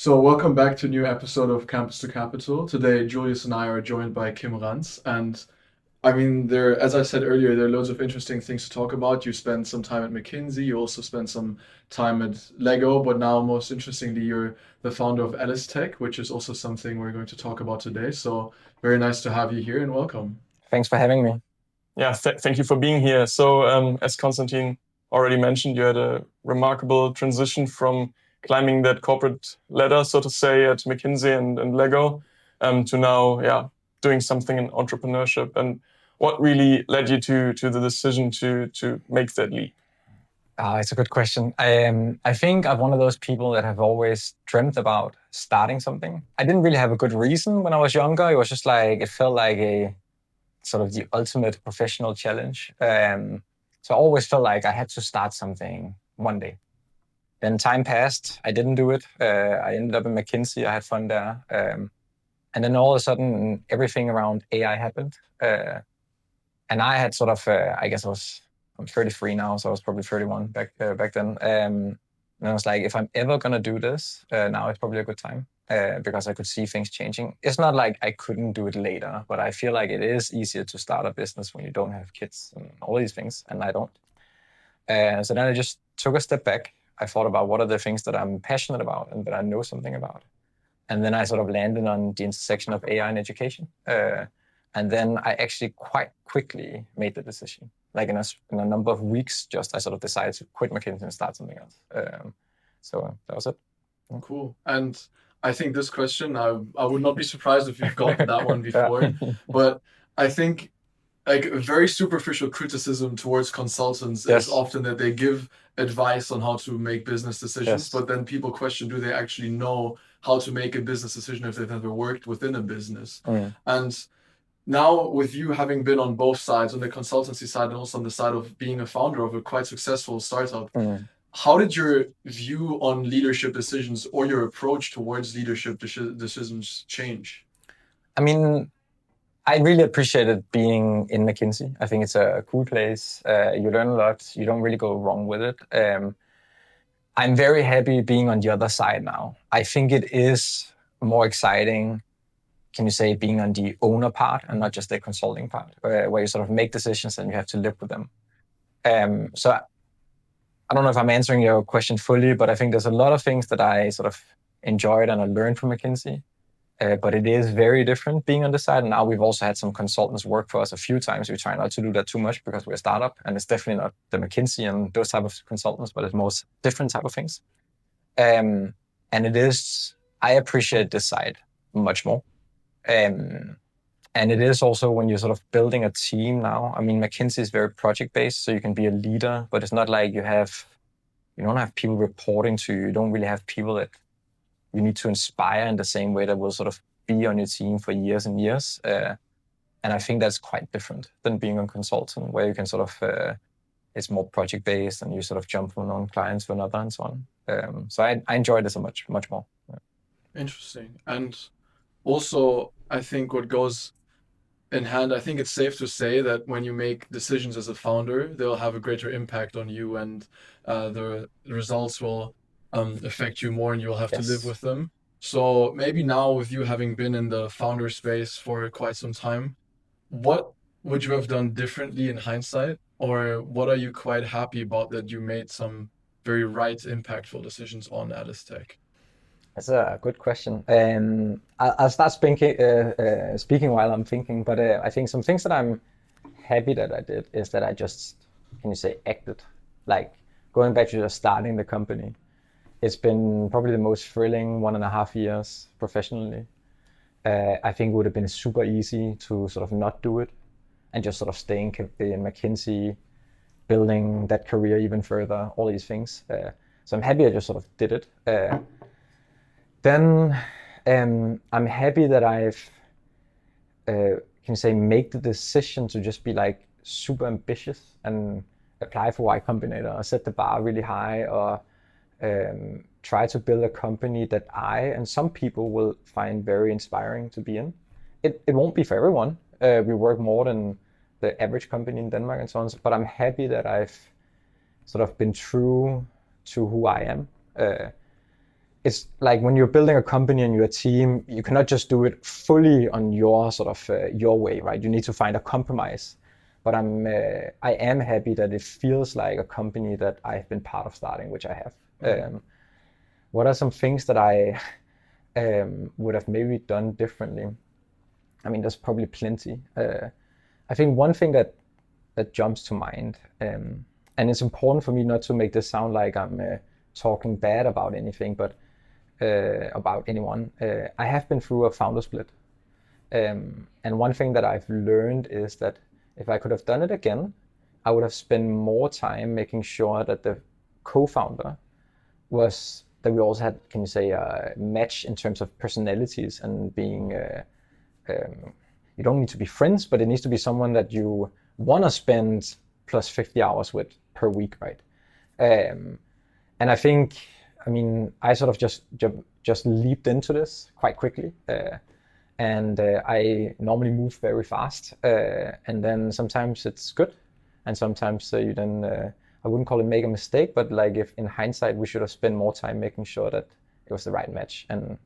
So welcome back to a new episode of Campus to Capital. Today, Julius and I are joined by Kim Rants, and as I said earlier, there are loads of interesting things to talk about. You spent some time at McKinsey, you also spent some time at Lego, but now most interestingly, you're the founder of Alice.tech, which is also something we're going to talk about today. So very nice to have you here and welcome. Thanks for having me. Yeah, thank you for being here. So, as Konstantin already mentioned, you had a remarkable transition from climbing that corporate ladder, so to say, at McKinsey and Lego, to now, doing something in entrepreneurship. And what really led you to the decision to make that leap? It's a good question. I think I'm one of those people that have always dreamt about starting something. I didn't really have a good reason when I was younger. It was just like, it felt like a sort of the ultimate professional challenge. So I always felt like I had to start something one day. Then time passed. I didn't do it. I ended up in McKinsey. I had fun there. And then all of a sudden, everything around AI happened. And I had sort of, I'm 33 now, so I was probably 31 back then. And I was like, if I'm ever going to do this, now is probably a good time. Because I could see things changing. It's not like I couldn't do it later, but I feel like it is easier to start a business when you don't have kids and all these things, and I don't. So then I just took a step back. I thought about what are the things that I'm passionate about and that I know something about. And then I sort of landed on the intersection of AI and education. And then I actually quite quickly made the decision. Like in a number of weeks, I sort of decided to quit McKinsey and start something else. So that was it. Cool. And I think this question, I would not be surprised if you've gotten that one before, but I think like a very superficial criticism towards consultants is often that they give advice on how to make business decisions, but then people question, do they actually know how to make a business decision if they've never worked within a business? And now with you having been on both sides, on the consultancy side and also on the side of being a founder of a quite successful startup, how did your view on leadership decisions or your approach towards leadership decisions change? I mean, I really appreciated being in McKinsey. I think it's a cool place. You learn a lot. You don't really go wrong with it. I'm very happy being on the other side now. I think it is more exciting, can you say, being on the owner part and not just the consulting part, where you sort of make decisions and you have to live with them. So I don't know if I'm answering your question fully, but I think there's a lot of things that I sort of enjoyed and I learned from McKinsey. But it is very different being on the side. And now we've also had some consultants work for us a few times. We try not to do that too much because we're a startup. And it's definitely not the McKinsey and those type of consultants, but it's most different type of things. And I appreciate this side much more. And it is also when you're sort of building a team now. I mean, McKinsey is very project-based, so you can be a leader, but it's not like you don't have people reporting to you. You don't really have people that you need to inspire in the same way that will sort of be on your team for years and years. And I think that's quite different than being a consultant, where you can sort of, it's more project-based and you sort of jump from one client to another and so on. So I enjoy this much more. Yeah. Interesting. And also, I think what goes in hand, I think it's safe to say that when you make decisions as a founder, they'll have a greater impact on you and the results will affect you more and you'll have to live with them. So maybe now with you having been in the founder space for quite some time, what would you have done differently in hindsight? Or what are you quite happy about that you made some very right, impactful decisions on Alice.tech? That's a good question. I'll start speaking while I'm thinking, but I think some things that I'm happy that I did is that I just, acted. Like going back to just starting the company. It's been probably the most thrilling 1.5 years professionally. I think it would have been super easy to sort of not do it and just sort of stay in McKinsey, building that career even further, all these things. So I'm happy I just sort of did it. Then I'm happy that I've, make the decision to just be like super ambitious and apply for Y Combinator or set the bar really high or try to build a company that I and some people will find very inspiring to be in. It won't be for everyone. We work more than the average company in Denmark and so on, but I'm happy that I've sort of been true to who I am. it's like when you're building a company and you're a team, you cannot just do it fully on your sort of your way, right? You need to find a compromise. But I am happy that it feels like a company that I've been part of starting, which I have. What are some things that I would have maybe done differently? I mean, there's probably plenty. I think one thing that jumps to mind, and it's important for me not to make this sound like I'm talking bad about anything, but about anyone. I have been through a founder split. And one thing that I've learned is that if I could have done it again, I would have spent more time making sure that the co-founder was, that we also had, can you say, a match in terms of personalities and being, you don't need to be friends, but it needs to be someone that you want to spend plus 50 hours with per week, right? And I think, I mean, I sort of just leaped into this quite quickly. And I normally move very fast. And then sometimes it's good. And sometimes you then, I wouldn't call it make a mistake, but like if in hindsight, we should have spent more time making sure that it was the right match. And,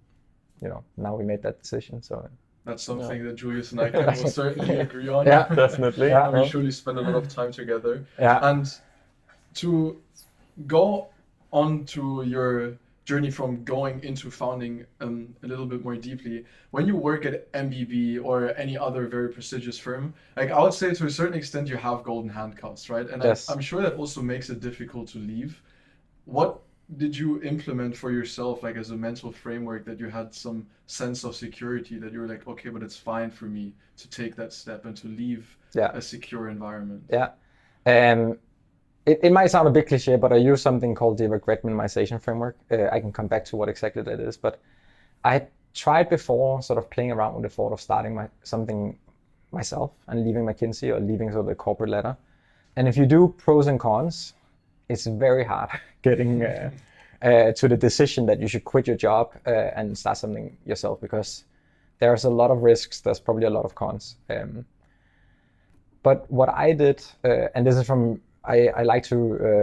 you know, now we made that decision. So that's something that Julius and I can most certainly agree on. Yeah, definitely. Yeah, we surely spend a lot of time together. Yeah. And to go on to your journey from going into founding a little bit more deeply, when you work at MBB or any other very prestigious firm, like I would say to a certain extent you have golden handcuffs, right? And Yes. I'm sure that also makes it difficult to leave. What did you implement for yourself, like as a mental framework, that you had some sense of security, that you were like, okay, but it's fine for me to take that step and to leave a secure environment? Yeah. It might sound a bit cliche, but I use something called the regret minimization framework. I can come back to what exactly that is, but I had tried before sort of playing around with the thought of starting something myself and leaving McKinsey or leaving sort of the corporate ladder. And if you do pros and cons, it's very hard getting to the decision that you should quit your job and start something yourself, because there's a lot of risks, there's probably a lot of cons. But what I did, and this is from, I like to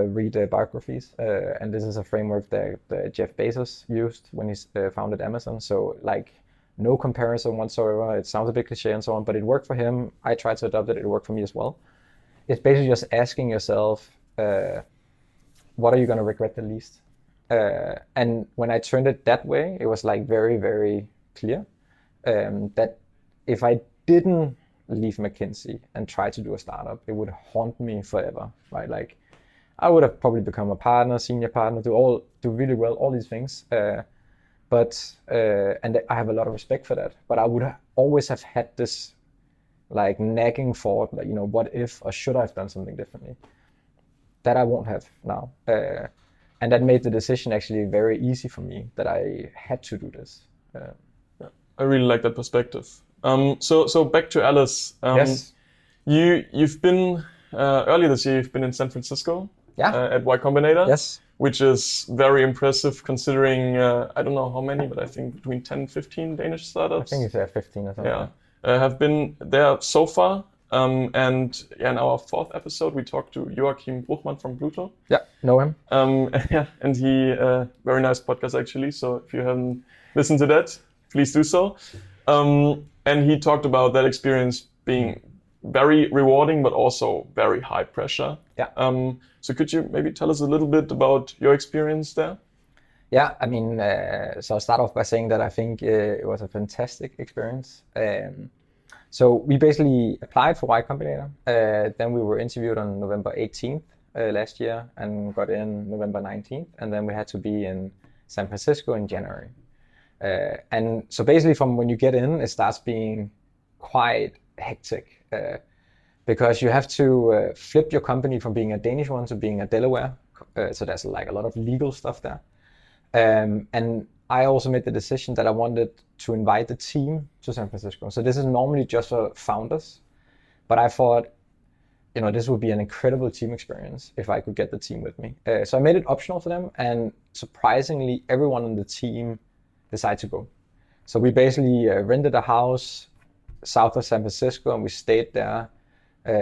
read biographies, and this is a framework that Jeff Bezos used when he founded Amazon. So like no comparison whatsoever. It sounds a bit cliche and so on, but it worked for him. I tried to adopt it. It worked for me as well. It's basically just asking yourself, what are you going to regret the least? And when I turned it that way, it was like very, very clear that if I didn't leave McKinsey and try to do a startup, it would haunt me forever, right? Like I would have probably become a partner, senior partner, do really well, all these things. But and I have a lot of respect for that. But I would always have had this like nagging thought, like, you know, what if, or should I have done something differently? That I won't have now. And that made the decision actually very easy for me, that I had to do this. I really like that perspective. So back to Alice. Yes. You've been earlier this year. You've been in San Francisco. At Y Combinator. Yes. Which is very impressive considering I don't know how many, but I think between 10 and 15 Danish startups. I think it's 15 or something. Yeah, have been there so far. And in our 4th episode, we talked to Joachim Bruchmann from Pluto. Yeah, know him. And he very nice podcast actually. So if you haven't listened to that, please do so. And he talked about that experience being very rewarding, but also very high pressure. Yeah. So could you maybe tell us a little bit about your experience there? Yeah, I mean, so I'll start off by saying that I think it was a fantastic experience. So we basically applied for Y Combinator. Then we were interviewed on November 18th last year and got in November 19th. And then we had to be in San Francisco in January. And so basically from when you get in, it starts being quite hectic because you have to flip your company from being a Danish one to being a Delaware. So there's like a lot of legal stuff there. And I also made the decision that I wanted to invite the team to San Francisco. So this is normally just for founders, but I thought, you know, this would be an incredible team experience if I could get the team with me. So I made it optional for them, and surprisingly, everyone on the team decided to go. So we basically rented a house south of San Francisco, and we stayed there,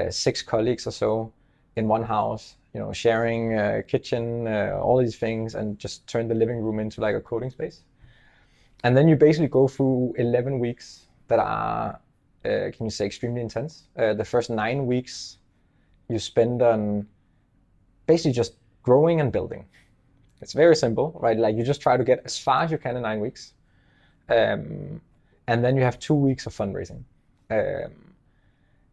6 colleagues or so in one house, sharing a kitchen, all these things, and just turn the living room into like a coding space. And then you basically go through 11 weeks that are, can you say, extremely intense. The first 9 weeks you spend on basically just growing and building. It's very simple, right? Like you just try to get as far as you can in 9 weeks. And then you have 2 weeks of fundraising.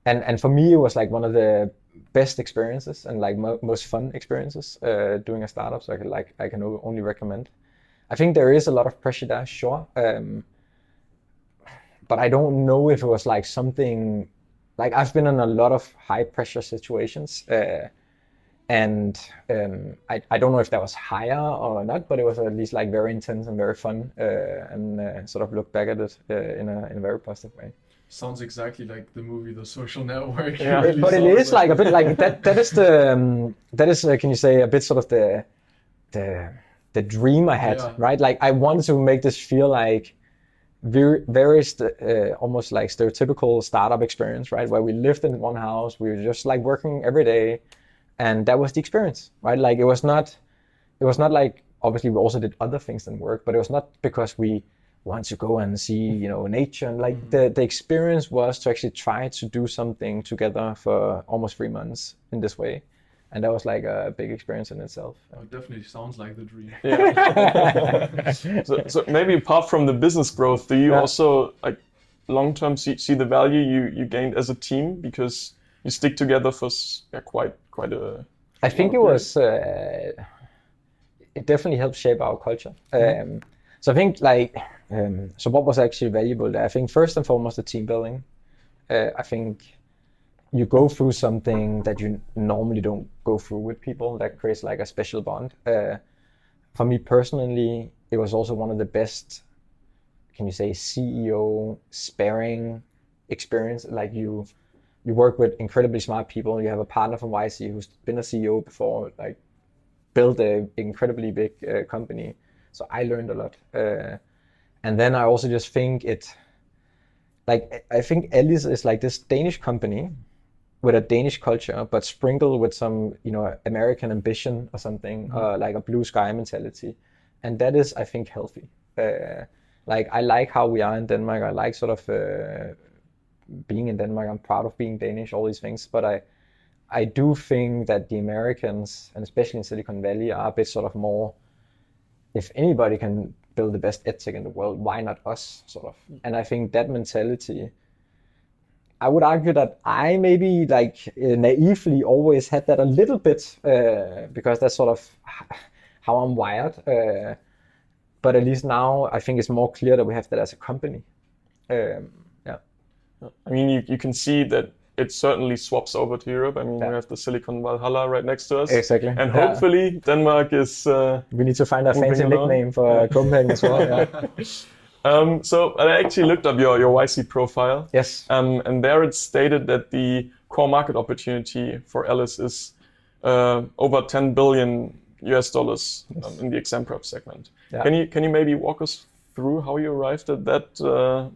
And for me, it was like one of the best experiences and like most fun experiences doing a startup. So I can only recommend. I think there is a lot of pressure there, sure. But I don't know if it was like something, like I've been in a lot of high pressure situations. And I don't know if that was higher or not, but it was at least like very intense and very fun, and sort of look back at it in a very positive way. Sounds exactly like the movie The Social Network. Yeah. Really, but it is like a bit like that. That is can you say, a bit sort of the dream I had, right? Like I wanted to make this feel like very almost like stereotypical startup experience, right? Where we lived in one house, we were just like working every day. And that was the experience, right? Like it was not like, obviously we also did other things than work, but it was not because we want to go and see, nature. And like the experience was to actually try to do something together for almost 3 months in this way. And that was like a big experience in itself. Oh, it definitely sounds like the dream. Yeah. so maybe apart from the business growth, do you also like long-term see the value you gained as a team? Because you stick together for quite a... I think it was, it definitely helped shape our culture. So I think like, so what was actually valuable there? I think first and foremost, the team building. I think you go through something that you normally don't go through with people that creates like a special bond. For me personally, it was also one of the best, can you say, CEO sparing experience. Like you work with incredibly smart people. You have a partner from YC who's been a CEO before, like built an incredibly big company. So I learned a lot. And then I also just think I think Alice is like this Danish company with a Danish culture, but sprinkled with some, American ambition or something, like a blue sky mentality. And that is, I think, healthy. Like I like how we are in Denmark. I like sort of being in Denmark. I'm proud of being Danish, all these things. But I do think that the Americans, and especially in Silicon Valley, are a bit sort of more, if anybody can build the best EdTech in the world, why not us, sort of. And I think that mentality, I would argue that I maybe like naively always had that a little bit, because that's sort of how I'm wired. But at least now I think it's more clear that we have that as a company. I mean, you can see that it certainly swaps over to Europe. I mean, we have the Silicon Valhalla right next to us. Exactly. And hopefully Denmark is... we need to find a fancy nickname for Copenhagen as well. So I actually looked up your YC profile. Yes. And there it stated that the core market opportunity for Alice is over $10 billion in the exam prep segment. Yeah. Can you maybe walk us through how you arrived at that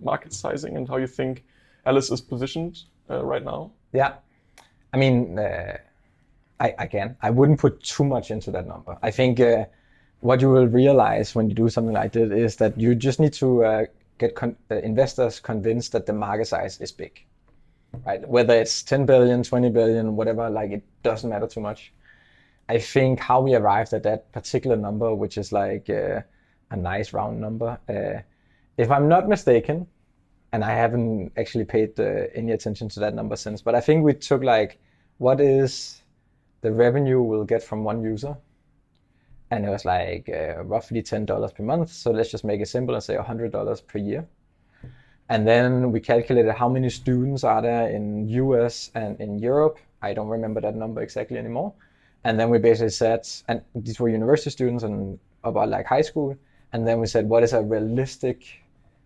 market sizing and how you think Alice is positioned right now? Yeah, I mean, I wouldn't put too much into that number. I think what you will realize when you do something like this is that you just need to get investors convinced that the market size is big, right? Whether it's 10 billion, 20 billion, whatever, like it doesn't matter too much. I think how we arrived at that particular number, which is like a nice round number, if I'm not mistaken, and I haven't actually paid any attention to that number since, but I think we took like, what is the revenue we'll get from one user? And it was like roughly $10 per month. So let's just make it simple and say $100 per year. And then we calculated how many students are there in US and in Europe. I don't remember that number exactly anymore. And then we basically said, and these were university students and about like high school. And then we said, what is a realistic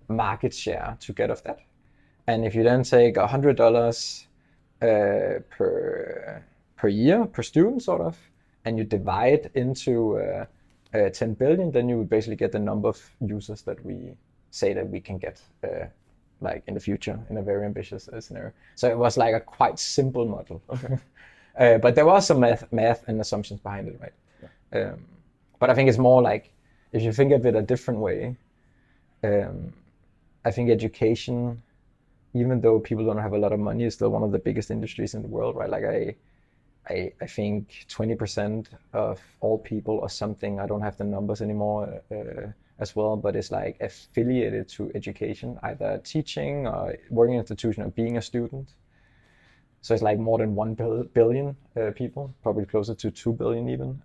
market share to get of that? And if you then take $100 per year, per student sort of, and you divide into 10 billion, then you would basically get the number of users that we say that we can get like in the future in a very ambitious scenario. So it was like a quite simple model. Okay. But there was some math and assumptions behind it, right? But I think it's more like, if you think of it a different way, I think education, even though people don't have a lot of money, is still one of the biggest industries in the world, right? Like I think 20% of all people or something, I don't have the numbers anymore as well, but it's like affiliated to education, either teaching or working in an institution or being a student. So it's like more than 1 billion people, probably closer to 2 billion even,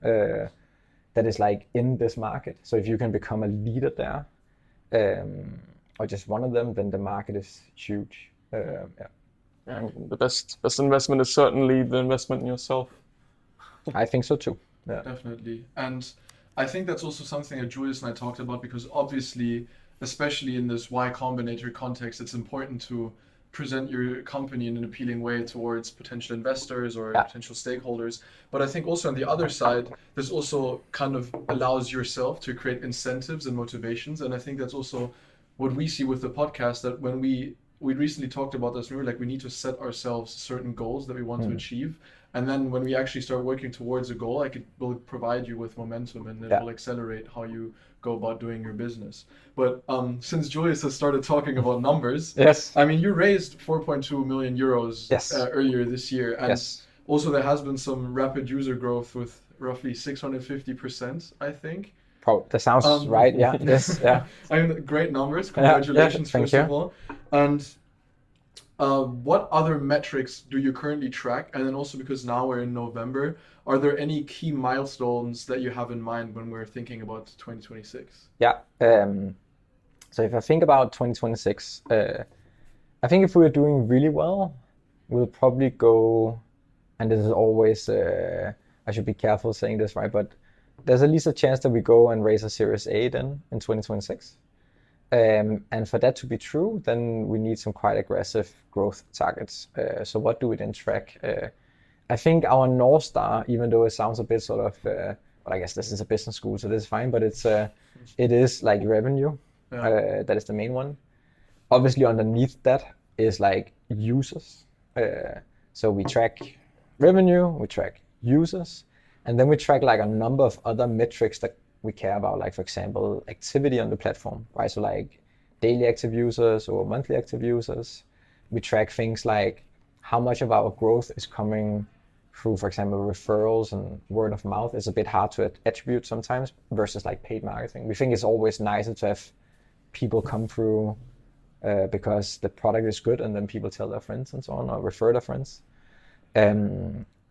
that is like in this market. So if you can become a leader there, or just one of them, then the market is huge. And the best investment is certainly the investment in yourself. I think so too. Yeah, definitely. And I think that's also something that Julius and I talked about, because obviously, especially in this Y Combinator context, it's important to present your company in an appealing way towards potential investors or potential stakeholders. But I think also on the other side, this also kind of allows yourself to create incentives and motivations. And I think that's also what we see with the podcast, that when we recently talked about this, we were like, we need to set ourselves certain goals that we want to achieve. And then when we actually start working towards a goal, like, it will provide you with momentum, and it will accelerate how you go about doing your business. But since Julius has started talking about numbers, yes, I mean, you raised 4.2 million euros earlier this year. And also there has been some rapid user growth with roughly 650%, I think. That sounds right. Yeah. Yes. Yeah. I mean, great numbers. Congratulations, first of all. And what other metrics do you currently track? And then also, because now we're in November, are there any key milestones that you have in mind when we're thinking about 2026? Yeah. So if I think about 2026, I think if we're doing really well, we'll probably go, and this is always, I should be careful saying this, right? But there's at least a chance that we go and raise a Series A then in 2026. And for that to be true, then we need some quite aggressive growth targets. So what do we then track? I think our North Star, even though it sounds a bit sort of, but I guess this is a business school, so this is fine, but it is like revenue. That is the main one. Obviously underneath that is like users. So we track revenue, we track users, and then we track like a number of other metrics that we care about, like, for example, activity on the platform, right? So like daily active users or monthly active users. We track things like how much of our growth is coming through, for example, referrals and word of mouth. Is a bit hard to attribute sometimes versus like paid marketing. We think it's always nicer to have people come through because the product is good, and then people tell their friends and so on, or refer their friends.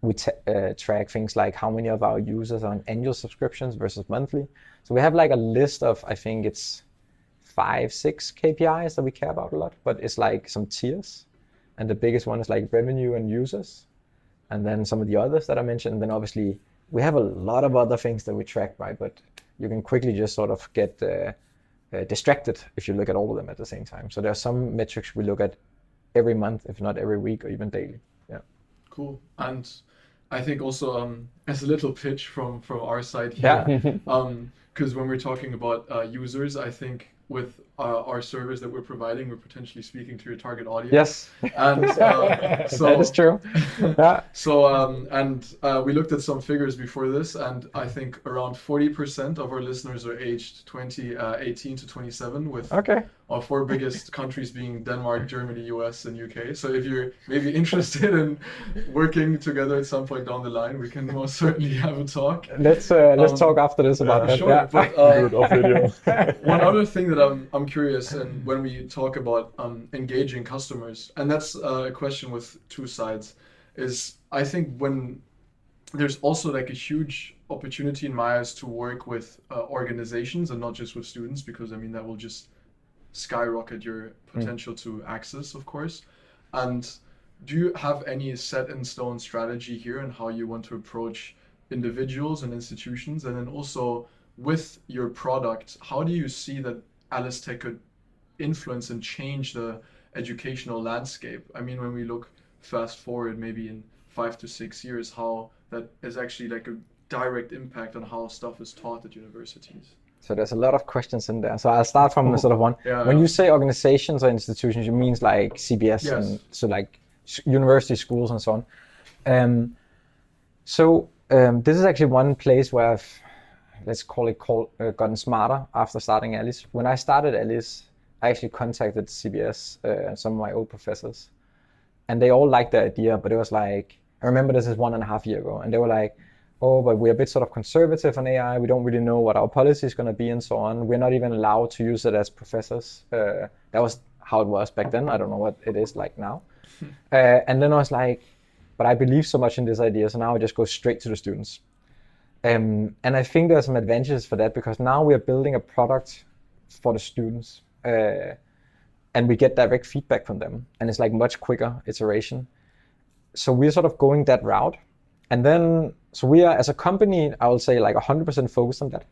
We track things like how many of our users are on annual subscriptions versus monthly. So we have like a list of, I think it's 5-6 KPIs that we care about a lot, but it's like some tiers. And the biggest one is like revenue and users. And then some of the others that I mentioned. And then obviously we have a lot of other things that we track, right? But you can quickly just sort of get distracted if you look at all of them at the same time. So there are some metrics we look at every month, if not every week or even daily. Yeah. Cool. And I think also as a little pitch from our side here, because when we're talking about users, I think with our service that we're providing, we're potentially speaking to your target audience. Yes, and so that is true. Yeah. So we looked at some figures before this, and I think around 40% of our listeners are aged 18 to 27, with our 4 biggest countries being Denmark, Germany, US, and UK. So if you're maybe interested in working together at some point down the line, we can most certainly have a talk. Let's talk after this about that. Sure. Yeah. But one other thing that I'm curious, and when we talk about engaging customers, and that's a question with 2 sides, is I think when there's also like a huge opportunity in my eyes to work with organizations and not just with students, because I mean that will just skyrocket your potential to access, of course. And do you have any set in stone strategy here and how you want to approach individuals and institutions? And then also with your product, how do you see that Alice.tech could influence and change the educational landscape? I mean, when we look fast forward maybe in 5 to 6 years, how that is actually like a direct impact on how stuff is taught at universities. So there's a lot of questions in there. So I'll start from sort of one. When you say organizations or institutions, you mean like CBS and so like university schools and so on. So this is actually one place where I've, let's call it, gotten smarter after starting Alice. When I started Alice, I actually contacted CBS, some of my old professors, and they all liked the idea, but it was like, I remember this is 1.5 years ago, and they were like, oh, but we're a bit sort of conservative on AI. We don't really know what our policy is going to be and so on. We're not even allowed to use it as professors. That was how it was back then. I don't know what it is like now. And then I was like, but I believe so much in this idea, so now I just go straight to the students. And I think there are some advantages for that, because now we are building a product for the students, and we get direct feedback from them, and it's like much quicker iteration. So we're sort of going that route. And then, so we are, as a company, I will say like 100% focused on that.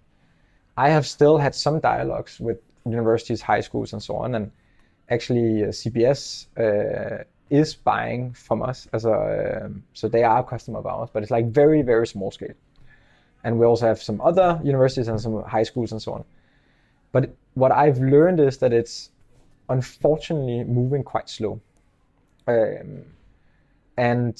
I have still had some dialogues with universities, high schools, and so on. And actually, CBS is buying from us as a, so they are a customer of ours, but it's like very, very small scale. And we also have some other universities and some high schools and so on. But what I've learned is that it's unfortunately moving quite slow. And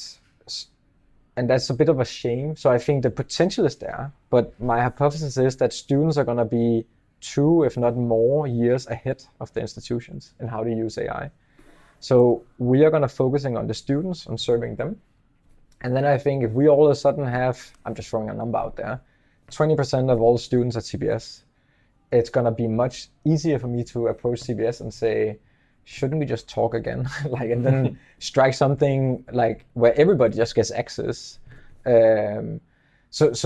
that's a bit of a shame. So I think the potential is there, but my hypothesis is that students are going to be 2, if not more, years ahead of the institutions in how to use AI. So we are going to focusing on the students, on serving them. And then I think if we all of a sudden have, I'm just throwing a number out there, 20% of all students at CBS, it's going to be much easier for me to approach CBS and say, shouldn't we just talk again? Like, and then strike something like where everybody just gets access. So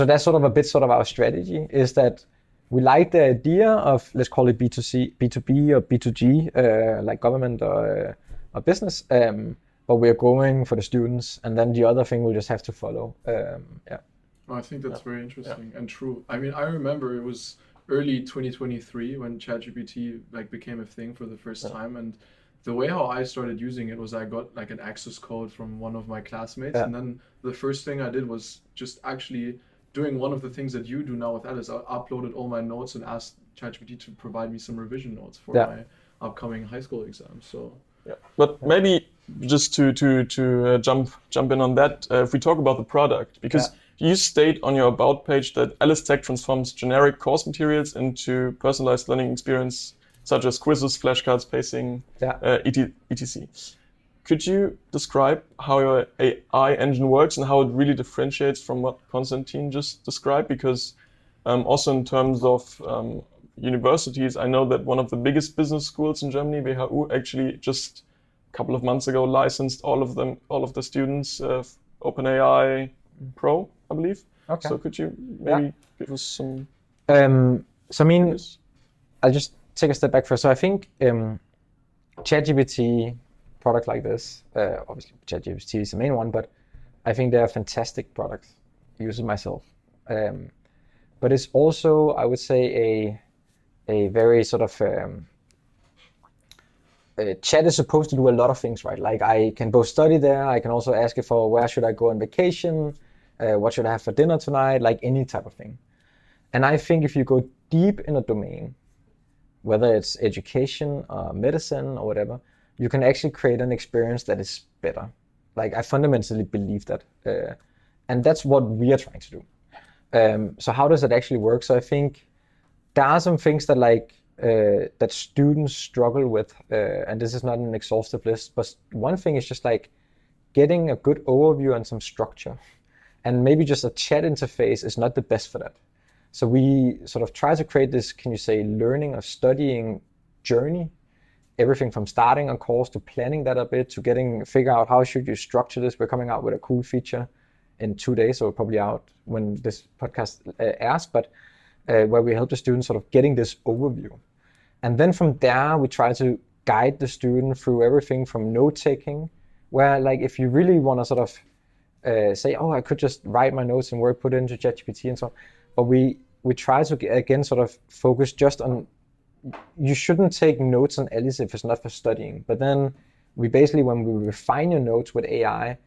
that's sort of a bit sort of our strategy, is that we like the idea of, let's call it B2C, B2B or B2G, like government or business, but we're going for the students, and then the other thing we'll just have to follow. Yeah. Oh, I think that's very interesting and true. I mean, I remember it was early 2023 when ChatGPT like became a thing for the first time, and the way how I started using it was I got like an access code from one of my classmates, and then the first thing I did was just actually doing one of the things that you do now with Alice. I uploaded all my notes and asked ChatGPT to provide me some revision notes for my upcoming high school exams. So but maybe just to jump in on that, if we talk about the product, because you state on your about page that Alice.tech transforms generic course materials into personalized learning experience, such as quizzes, flashcards, pacing, etc. Could you describe how your AI engine works and how it really differentiates from what Konstantin just described? Because also in terms of universities, I know that one of the biggest business schools in Germany, WHU, actually just a couple of months ago licensed all of the students OpenAI Pro, I believe. Okay. So could you maybe give us some? So I mean, I'll just take a step back first. So I think ChatGPT product like this, obviously ChatGPT is the main one, but I think they're a fantastic product. I use it myself. But it's also, I would say, a very sort of chat is supposed to do a lot of things, right? Like I can both study there, I can also ask it for where should I go on vacation, what should I have for dinner tonight, like any type of thing. And I think if you go deep in a domain, whether it's education, medicine, or whatever, you can actually create an experience that is better. Like I fundamentally believe that. And that's what we are trying to do. So how does it actually work? So I think there are some things that that students struggle with, and this is not an exhaustive list, but one thing is just like getting a good overview and some structure. And maybe just a chat interface is not the best for that. So we sort of try to create this, can you say, learning or studying journey, everything from starting a course to planning that a bit to figure out how should you structure this. We're coming out with a cool feature in 2 days, so probably out when this podcast airs, but where we help the students sort of getting this overview. And then from there, we try to guide the student through everything from note-taking, where like if you really want to sort of say, oh, I could just write my notes in Word, put it into ChatGPT and so on. But we try to, again, sort of focus just on, you shouldn't take notes on Alice if it's not for studying. But then we basically, when we refine your notes with AI,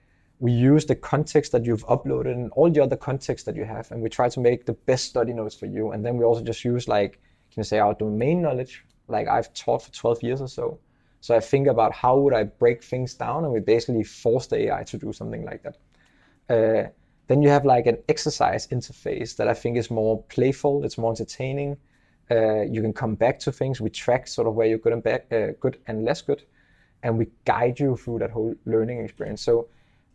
we use the context that you've uploaded and all the other context that you have, and we try to make the best study notes for you. And then we also just use like, can you say, our domain knowledge, like I've taught for 12 years or so. So I think about how would I break things down, and we basically force the AI to do something like that. Then you have like an exercise interface that I think is more playful, it's more entertaining. You can come back to things. We track sort of where you're good and less good, and we guide you through that whole learning experience. So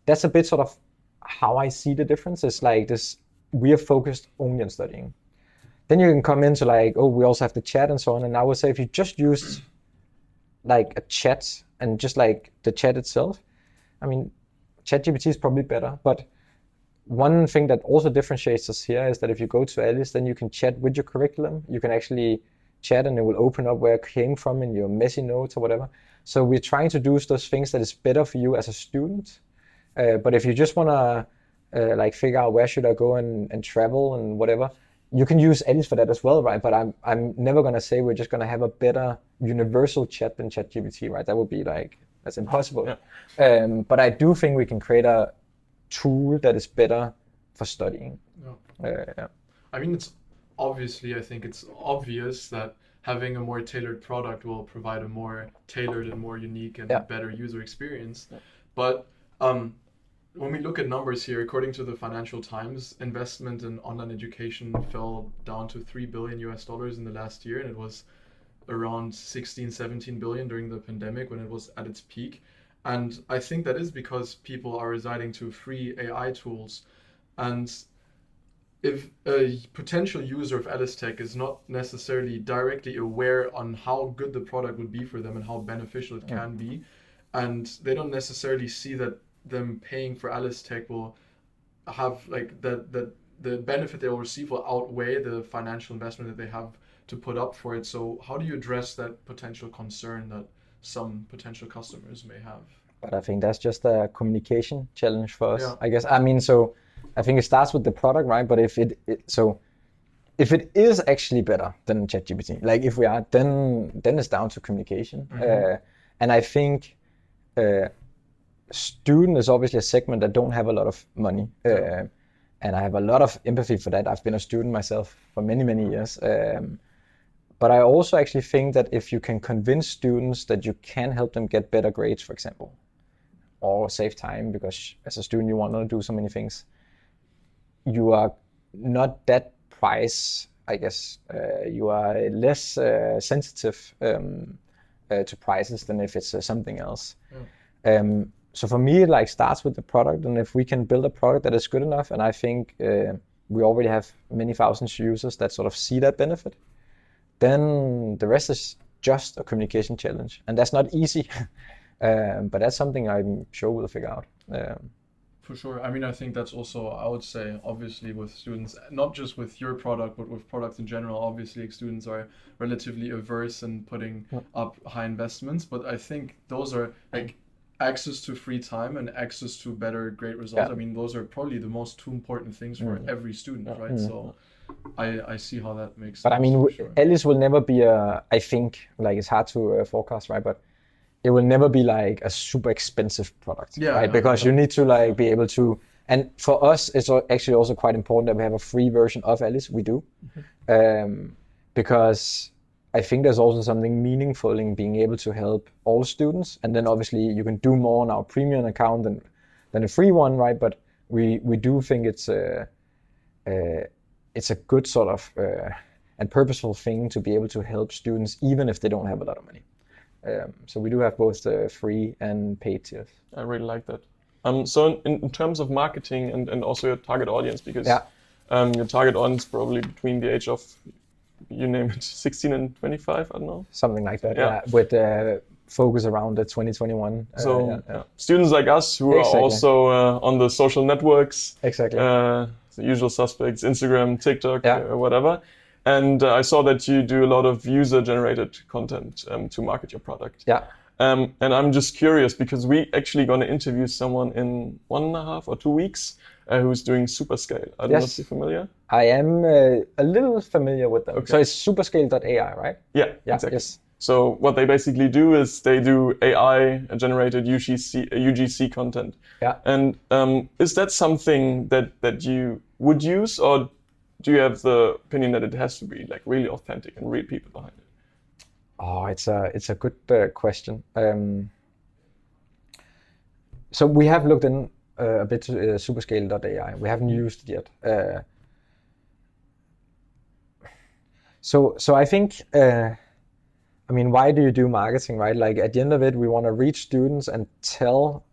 that's a bit sort of how I see the difference. It's like this, we are focused only on studying. Then you can come into like, oh, we also have the chat and so on. And I would say if you just used like a chat and just like the chat itself, I mean, ChatGPT is probably better, but one thing that also differentiates us here is that if you go to Alice, then you can chat with your curriculum. You can actually chat and it will open up where it came from in your messy notes or whatever. So we're trying to do those things that is better for you as a student. But if you just want to like figure out where should I go and travel and whatever, you can use Alice for that as well, right? But I'm never going to say we're just going to have a better universal chat than ChatGPT, right? That would be like, that's impossible. Yeah. But I do think we can create a tool that is better for studying. Yeah. I mean, I think it's obvious that having a more tailored product will provide a more tailored and more unique and better user experience. Yeah. But when we look at numbers here, according to the Financial Times, investment in online education fell down to $3 billion in the last year, and it was around 16-17 billion during the pandemic when it was at its peak. And I think that is because people are resorting to free AI tools. And if a potential user of Alice.tech is not necessarily directly aware on how good the product would be for them and how beneficial it can be, and they don't necessarily see that them paying for Alice.tech will have like that the benefit they will receive will outweigh the financial investment that they have to put up for it. So how do you address that potential concern that some potential customers may have? But I think that's just a communication challenge for us, I guess. I mean, so I think it starts with the product, right? But if it is actually better than ChatGPT, like if we are, then it's down to communication. And I think student is obviously a segment that don't have a lot of money. And I have a lot of empathy for that. I've been a student myself for many, many years. But I also actually think that if you can convince students that you can help them get better grades, for example, or save time, because as a student you want to do so many things, you are not that price, I guess, you are less sensitive to prices than if it's something else. So for me, it like starts with the product, and if we can build a product that is good enough, and I think we already have many thousands of users that sort of see that benefit, then the rest is just a communication challenge, and that's not easy. But that's something I'm sure we'll figure out. For sure. I mean, I think that's also, I would say, obviously with students, not just with your product, but with products in general, obviously students are relatively averse in putting up high investments. But I think those are like access to free time and access to better, great results. I mean, those are probably the most two important things for every student, right? So I see how that makes sense. But I mean, Alice will never be I think, like it's hard to forecast, right? But it will never be like a super expensive product, right? Because you need to like be able to, and for us, it's actually also quite important that we have a free version of Alice. We do, because I think there's also something meaningful in being able to help all students. And then obviously you can do more on our premium account than a free one, right? But we do think it's a good sort of and purposeful thing to be able to help students even if they don't have a lot of money. So we do have both free and paid tiers. I really like that. So in terms of marketing and also your target audience, because your target audience probably between the age of, you name it, 16 and 25, I don't know. Something like that, with focus around the 2021. So students like us who are also on the social networks. Exactly. The usual suspects, Instagram, TikTok, whatever. And I saw that you do a lot of user-generated content to market your product. And I'm just curious because we actually going to interview someone in 1.5 or 2 weeks who's doing Superscale. I don't know if you're familiar. I am a little familiar with them. Okay. So it's Superscale.ai, right? Yeah, exactly. Yes. So what they basically do is they do AI-generated UGC content. And is that something that you would use, or do you have the opinion that it has to be like really authentic and real people behind it? Oh, it's a good question. So we have looked in a bit to Superscale.ai. We haven't used it yet. So I think, why do you do marketing, right? Like at the end of it, we want to reach students and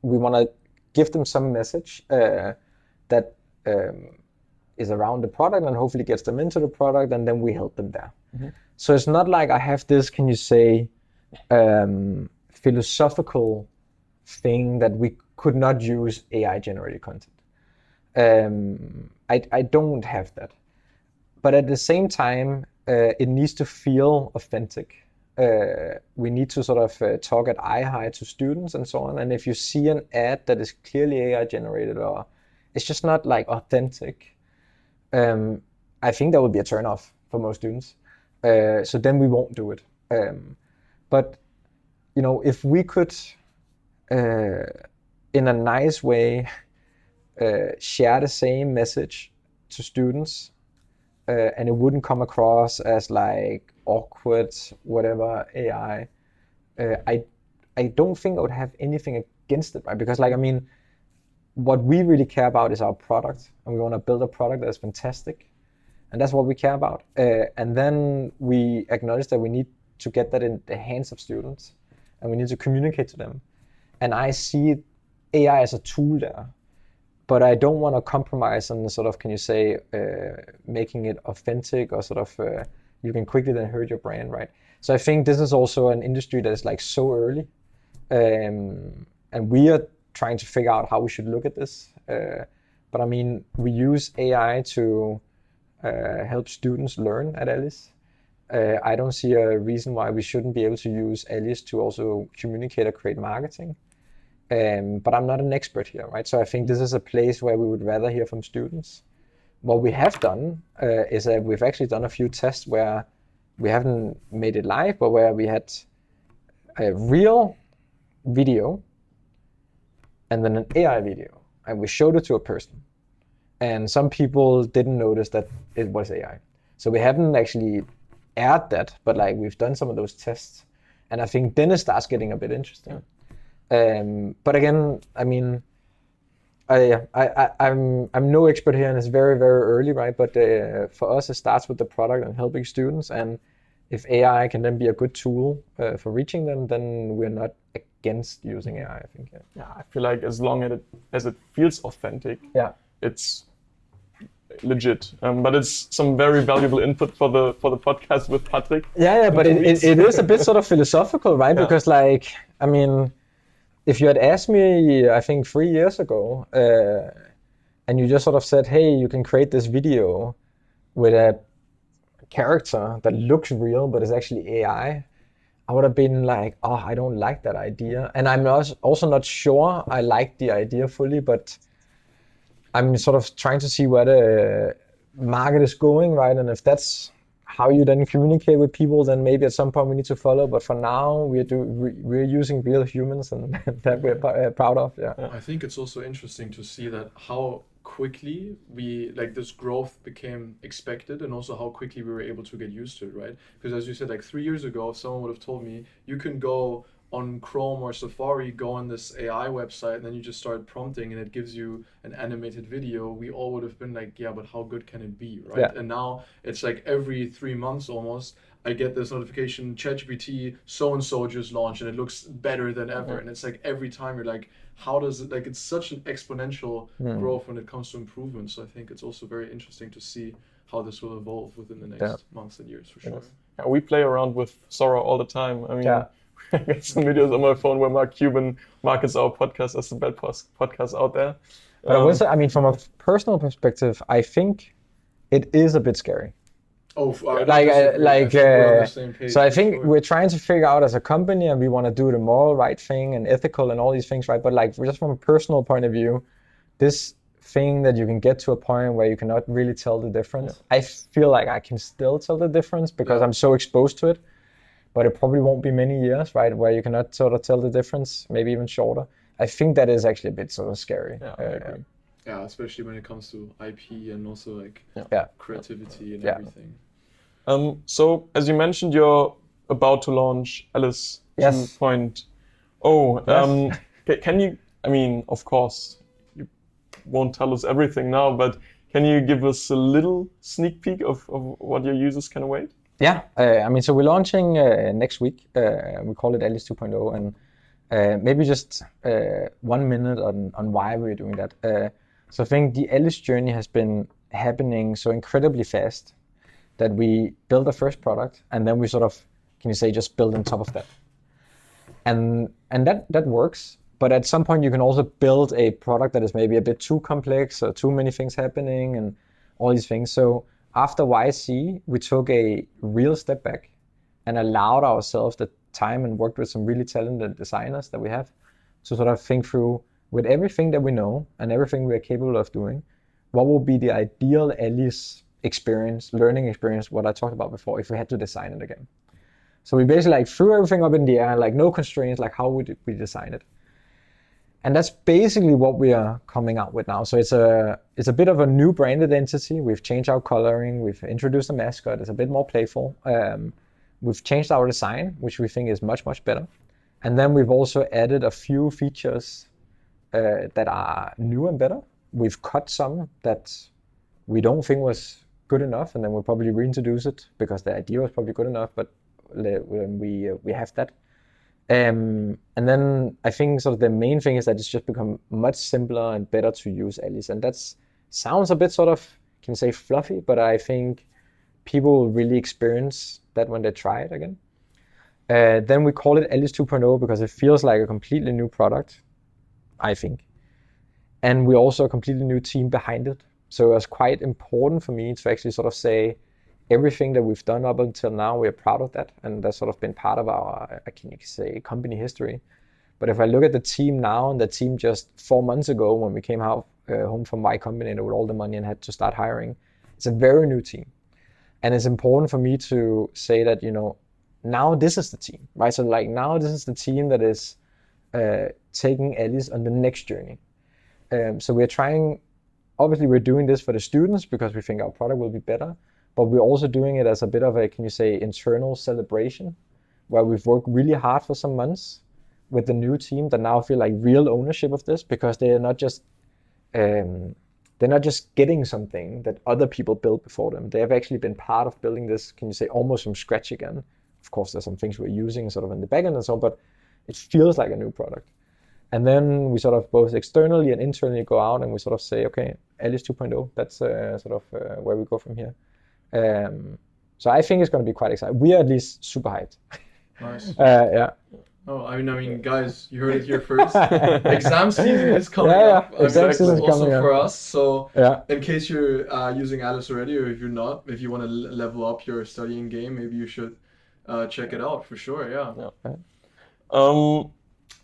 we want to give them some message that is around the product and hopefully gets them into the product, and then we help them there. Mm-hmm. So it's not like I have this, can you say, philosophical thing that we could not use AI generated content. I don't have that. But at the same time, it needs to feel authentic. We need to sort of talk at eye high to students and so on. And if you see an ad that is clearly AI generated or it's just not like authentic, I think that would be a turn off for most students. So then we won't do it. But if we could, in a nice way, share the same message to students, and it wouldn't come across as like awkward, whatever AI, I don't think I would have anything against it, right? Because what we really care about is our product, and we want to build a product that's fantastic, and that's what we care about. And then we acknowledge that we need to get that in the hands of students, and we need to communicate to them. And I see AI as a tool there, but I don't want to compromise on the sort of, can you say, making it authentic or sort of, you can quickly then hurt your brand, right? So I think this is also an industry that is like so early, and we are trying to figure out how we should look at this. But we use AI to help students learn at Alice. I don't see a reason why we shouldn't be able to use Alice to also communicate or create marketing. But I'm not an expert here, right? So I think this is a place where we would rather hear from students. What we have done is that we've actually done a few tests where we haven't made it live, but where we had a real video and then an AI video, and we showed it to a person. And some people didn't notice that it was AI. So we haven't actually aired that, but like we've done some of those tests. And I think then it starts getting a bit interesting. But again, I'm no expert here, and it's very, very early, right? But for us, it starts with the product and helping students. And if AI can then be a good tool for reaching them, then we're not against using AI, I think. Yeah, I feel like as long as it feels authentic, it's legit. But it's some very valuable input for the podcast with Patrick. Yeah, but it is a bit sort of philosophical, right? Yeah. Because if you had asked me, I think 3 years ago, and you just sort of said, hey, you can create this video with a character that looks real, but is actually AI, I would have been like, oh, I don't like that idea. And I'm also not sure I like the idea fully, but I'm sort of trying to see where the market is going, right? And if that's how you then communicate with people, then maybe at some point we need to follow. But for now, we're using real humans, and that we're proud of. Yeah. I think it's also interesting to see that how quickly this growth became expected, and also how quickly we were able to get used to it, right? Because as you said, like 3 years ago, if someone would have told me you can go on Chrome or Safari, go on this AI website, and then you just start prompting and it gives you an animated video, we all would have been like, yeah, but how good can it be, right? Yeah. And now it's like every 3 months almost, I get this notification, ChatGPT so-and-so just launched and it looks better than ever. And it's like every time you're like, how does it, it's such an exponential growth when it comes to improvement. So I think it's also very interesting to see how this will evolve within the next months and years, for sure. Yeah, we play around with Sora all the time. I got some videos on my phone where Mark Cuban markets our podcast as the best podcast out there. But I will say, from a personal perspective, I think it is a bit scary. Oh, so I think we're trying to figure out as a company, and we want to do the moral right thing and ethical and all these things, right? But just from a personal point of view, this thing that you can get to a point where you cannot really tell the difference. I feel like I can still tell the difference because I'm so exposed to it. But it probably won't be many years, right, where you cannot sort of tell the difference, maybe even shorter. I think that is actually a bit sort of scary. Yeah, I agree. Yeah, especially when it comes to IP and also creativity and everything. So as you mentioned, you're about to launch Alice 2.0. Can you, of course, you won't tell us everything now, but can you give us a little sneak peek of what your users can await? Yeah, I mean, so we're launching next week. We call it Alice 2.0, and maybe just 1 minute on why we're doing that. So I think the Alice journey has been happening so incredibly fast that we build a first product, and then we sort of, can you say, just build on top of that. And that works, but at some point you can also build a product that is maybe a bit too complex or too many things happening and all these things. So after YC, we took a real step back and allowed ourselves the time and worked with some really talented designers that we have to sort of think through, with everything that we know and everything we are capable of doing, what will be the ideal Alice experience, learning experience, what I talked about before, if we had to design it again. So we basically like threw everything up in the air, like no constraints, like how would we design it? And that's basically what we are coming out with now. So it's a bit of a new branded entity. We've changed our coloring, we've introduced a mascot, it's a bit more playful. We've changed our design, which we think is much, much better. And then we've also added a few features that are new and better. We've cut some that we don't think was good enough, and then we'll probably reintroduce it because the idea was probably good enough, but we have that. And then I think sort of the main thing is that it's just become much simpler and better to use Alice. And that sounds a bit sort of, can you say, fluffy, but I think people will really experience that when they try it again. Then we call it Alice 2.0 because it feels like a completely new product, I think. And we're also a completely new team behind it. So it was quite important for me to actually sort of say, everything that we've done up until now, we're proud of that. And that's sort of been part of our, can you say, company history. But if I look at the team now and the team just 4 months ago when we came out home from Y Combinator with all the money and had to start hiring, it's a very new team. And it's important for me to say that, you know, now this is the team, right? So like now this is the team that is taking Alice on the next journey. So we're trying, obviously we're doing this for the students because we think our product will be better, but we're also doing it as a bit of a, can you say, internal celebration where we've worked really hard for some months with the new team that now feel like real ownership of this because they're not just getting something that other people built before them. They have actually been part of building this, can you say, almost from scratch again. Of course, there's some things we're using sort of in the backend and so on, but it feels like a new product. And then we sort of both externally and internally go out and we sort of say, okay, Alice 2.0, that's sort of where we go from here. So I think it's going to be quite exciting. We are at least super hyped. Nice. Yeah. Oh, I mean, guys, you heard it here first. Exam season is coming up. Exam season is also coming for up. us. So Yeah. in case you're using Alice already, or if you're not, if you want to level up your studying game, maybe you should check it out for sure. Yeah.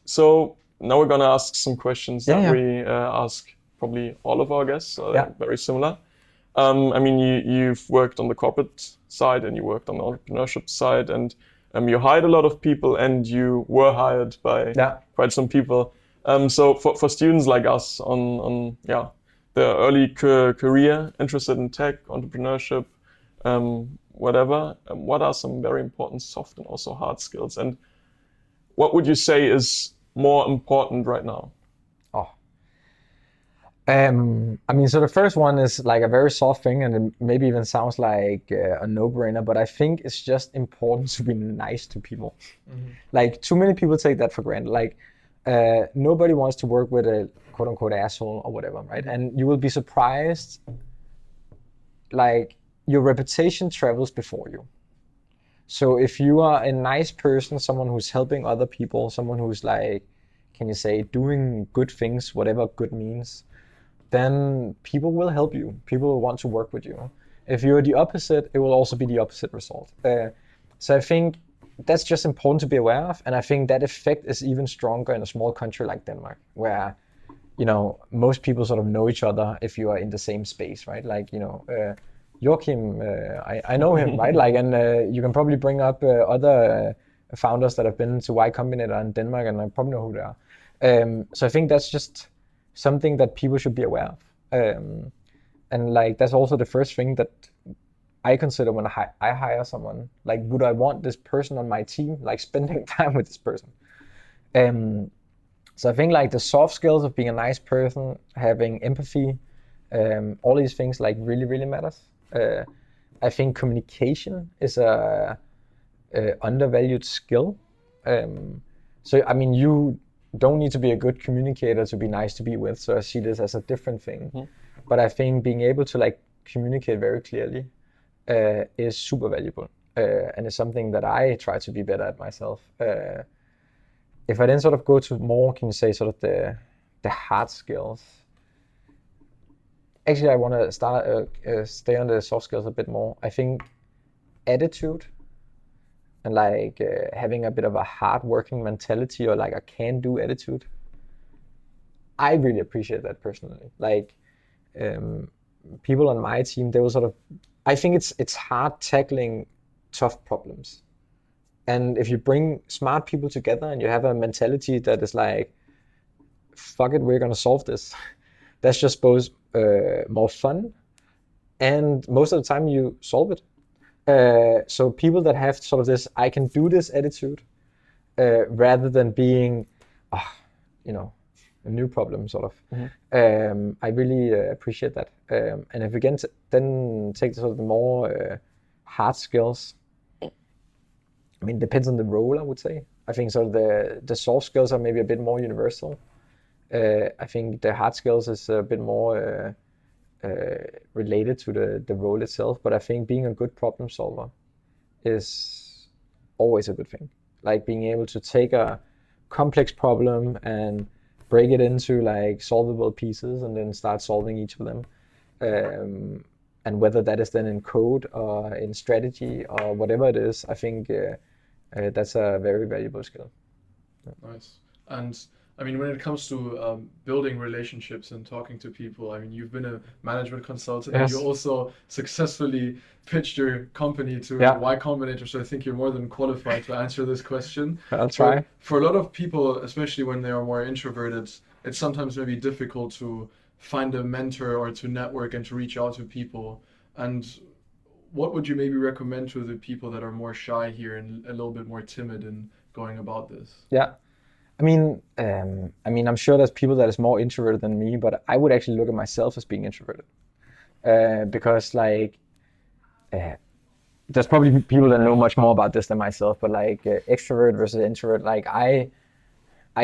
So now we're gonna ask some questions that Yeah. we ask probably all of our guests. Yeah. Very similar. I mean, you've worked on the corporate side and you worked on the entrepreneurship side, and you hired a lot of people and you were hired by quite some people. So for students like us on the early career, interested in tech, entrepreneurship, whatever, what are some very important soft and also hard skills? And what would you say is more important right now? I mean, so the first one is like a very soft thing and it maybe even sounds like a no-brainer, but I think it's just important to be nice to people. Mm-hmm. Like too many people take that for granted. Like nobody wants to work with a quote unquote asshole or whatever, right? And you will be surprised, like your reputation travels before you. So if you are a nice person, someone who's helping other people, someone who's like, can you say, doing good things, whatever good means, then people will help you. People will want to work with you. If you're the opposite, it will also be the opposite result. So I think that's just important to be aware of. And I think that effect is even stronger in a small country like Denmark, where, you know, most people sort of know each other if you are in the same space, right? Like, you know, Joachim, I know him, right? Like, and you can probably bring up other founders that have been to Y Combinator in Denmark, and I probably know who they are. So I think that's just something that people should be aware of. And like, that's also the first thing that I consider when I hire someone. Like, would I want this person on my team, like spending time with this person? So I think like the soft skills of being a nice person, having empathy, all these things like really matters. I think communication is a undervalued skill. So I mean, you don't need to be a good communicator to be nice to be with. So I see this as a different thing. Mm-hmm. But I think being able to like communicate very clearly is super valuable, and it's something that I try to be better at myself. If I then sort of go to more, can you say, sort of the hard skills? Actually, I want to stay on the soft skills a bit more. I think attitude and like having a bit of a hard-working mentality or like a can-do attitude. I really appreciate that personally. Like people on my team, they will sort of. I think it's hard tackling tough problems. And if you bring smart people together and you have a mentality that is like, fuck it, we're going to solve this. That's just both more fun and most of the time you solve it. So people that have sort of this, I can do this attitude, rather than being, a new problem sort of. Mm-hmm. I really appreciate that. And if we can then take the sort of the more hard skills, I mean, it depends on the role, I would say. I think sort of the soft skills are maybe a bit more universal. I think the hard skills is a bit more related to the role itself. But I think being a good problem solver is always a good thing. Like being able to take a complex problem and break it into like solvable pieces and then start solving each of them. And whether that is then in code or in strategy or whatever it is, I think that's a very valuable skill. Nice. And I mean, when it comes to building relationships and talking to people, I mean, you've been a management consultant. Yes. And you also successfully pitched your company to Y Combinator, so I think you're more than qualified to answer this question. I'll try. But for a lot of people, especially when they are more introverted, it's sometimes maybe difficult to find a mentor or to network and to reach out to people. And what would you maybe recommend to the people that are more shy here and a little bit more timid in going about this? Yeah. I mean, I'm sure there's people that is more introverted than me, but I would actually look at myself as being introverted, because like, there's probably people that know much more about this than myself. But like, extrovert versus introvert, like I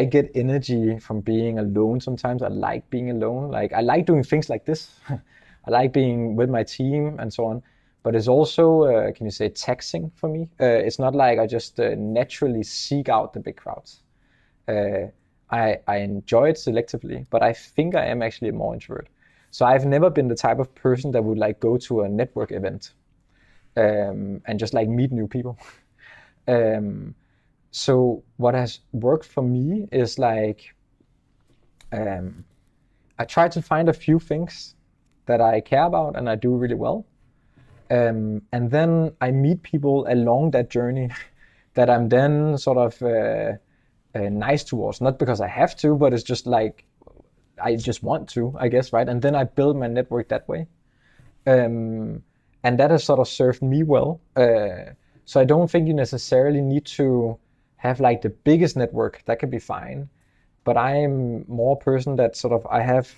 get energy from being alone. Sometimes I like being alone. Like I like doing things like this. I like being with my team and so on. But it's also, can you say, taxing for me. It's not like I just naturally seek out the big crowds. I enjoy it selectively, but I think I am actually a more introvert. So I've never been the type of person that would like go to a network event and just like meet new people. So what has worked for me is like, I try to find a few things that I care about and I do really well. And then I meet people along that journey that I'm then sort of nice towards, not because I have to, but it's just like I just want to, I guess, right? And then I build my network that way, and that has sort of served me well. So I don't think you necessarily need to have like the biggest network. That could be fine, but I'm more a person that sort of I have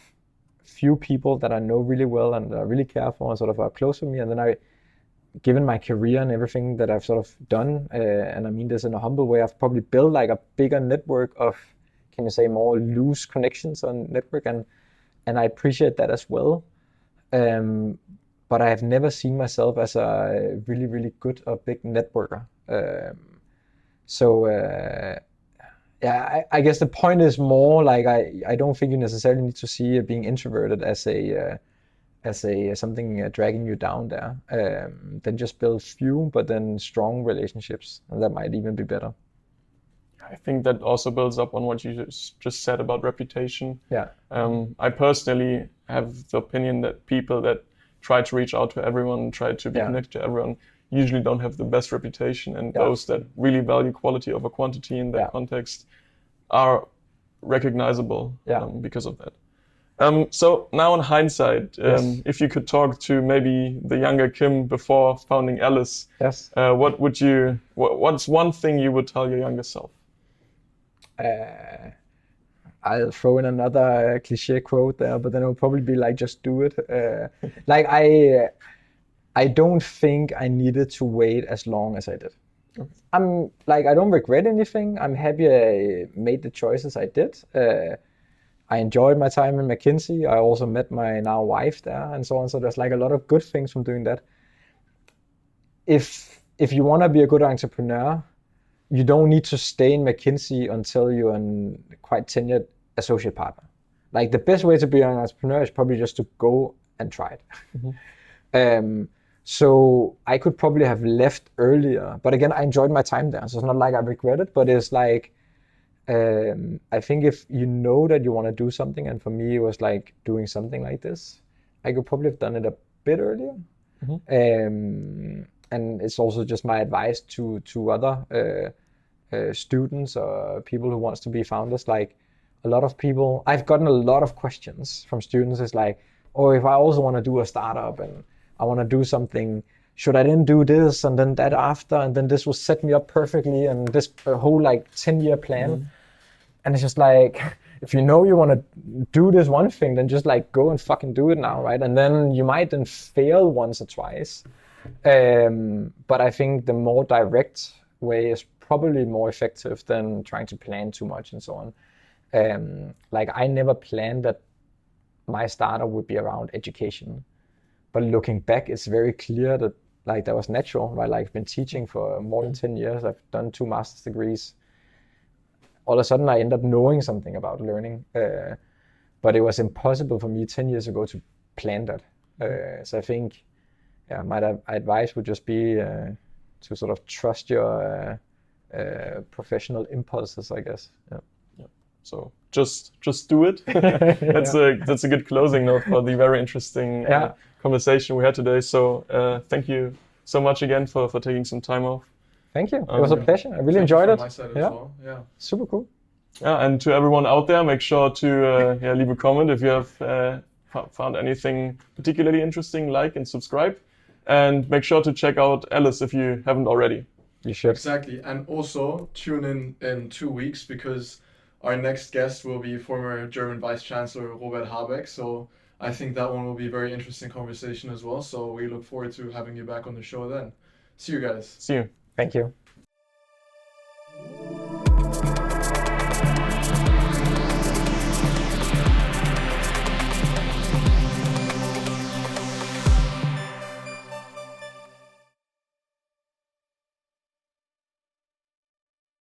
few people that I know really well and are really care for and sort of are close to me, and then given my career and everything that I've sort of done, and I mean this in a humble way, I've probably built like a bigger network of, can you say, more loose connections on network, and I appreciate that as well. But I have never seen myself as a really, really good or big networker. I guess the point is more like I don't think you necessarily need to see being introverted as something dragging you down there. Then just build few, but then strong relationships, and that might even be better. I think that also builds up on what you just said about reputation. Yeah. I personally have the opinion that people that try to reach out to everyone, try to be connected to everyone, usually don't have the best reputation, and those that really value quality over quantity in that context are recognizable because of that. So now in hindsight, if you could talk to maybe the younger Kim before founding Alice, what what's one thing you would tell your younger self? I'll throw in another cliche quote there, but then it'll probably be like, just do it. Like I don't think I needed to wait as long as I did. Okay. I'm like, I don't regret anything. I'm happy I made the choices I did. I enjoyed my time in McKinsey. I also met my now wife there and so on. So there's like a lot of good things from doing that. If you want to be a good entrepreneur, you don't need to stay in McKinsey until you're a quite tenured associate partner. Like the best way to be an entrepreneur is probably just to go and try it. Mm-hmm. So I could probably have left earlier, but again, I enjoyed my time there. So it's not like I regret it, but it's like, I think if you know that you want to do something, and for me it was like doing something like this, I could probably have done it a bit earlier. Mm-hmm. And it's also just my advice to other students or people who wants to be founders. Like a lot of people, I've gotten a lot of questions from students. It's like, oh, if I also want to do a startup and I want to do something, should I then do this and then that after, and then this will set me up perfectly, and this whole like 10-year plan. Mm-hmm. And it's just like, if you know you want to do this one thing, then just like go and fucking do it now, right? And then you might then fail once or twice. But I think the more direct way is probably more effective than trying to plan too much and so on. Like I never planned that my startup would be around education. But looking back, it's very clear that like that was natural, right? Like I've been teaching for more than 10 years. I've done 2 master's degrees. All of a sudden I end up knowing something about learning. But it was impossible for me 10 years ago to plan that. So I think, yeah, my advice would just be to sort of trust your professional impulses, I guess. Yeah. So just do it. That's a good closing note for the very interesting conversation we had today. So thank you so much again for taking some time off. Thank you. It was a pleasure. I really enjoyed it. My side as well. Yeah. Super cool. Yeah, and to everyone out there, make sure to leave a comment if you have found anything particularly interesting. Like and subscribe, and make sure to check out Alice if you haven't already. You should. Exactly, and also tune in 2 weeks, because our next guest will be former German Vice Chancellor Robert Habeck. So I think that one will be a very interesting conversation as well. So we look forward to having you back on the show then. See you guys. See you. Thank you.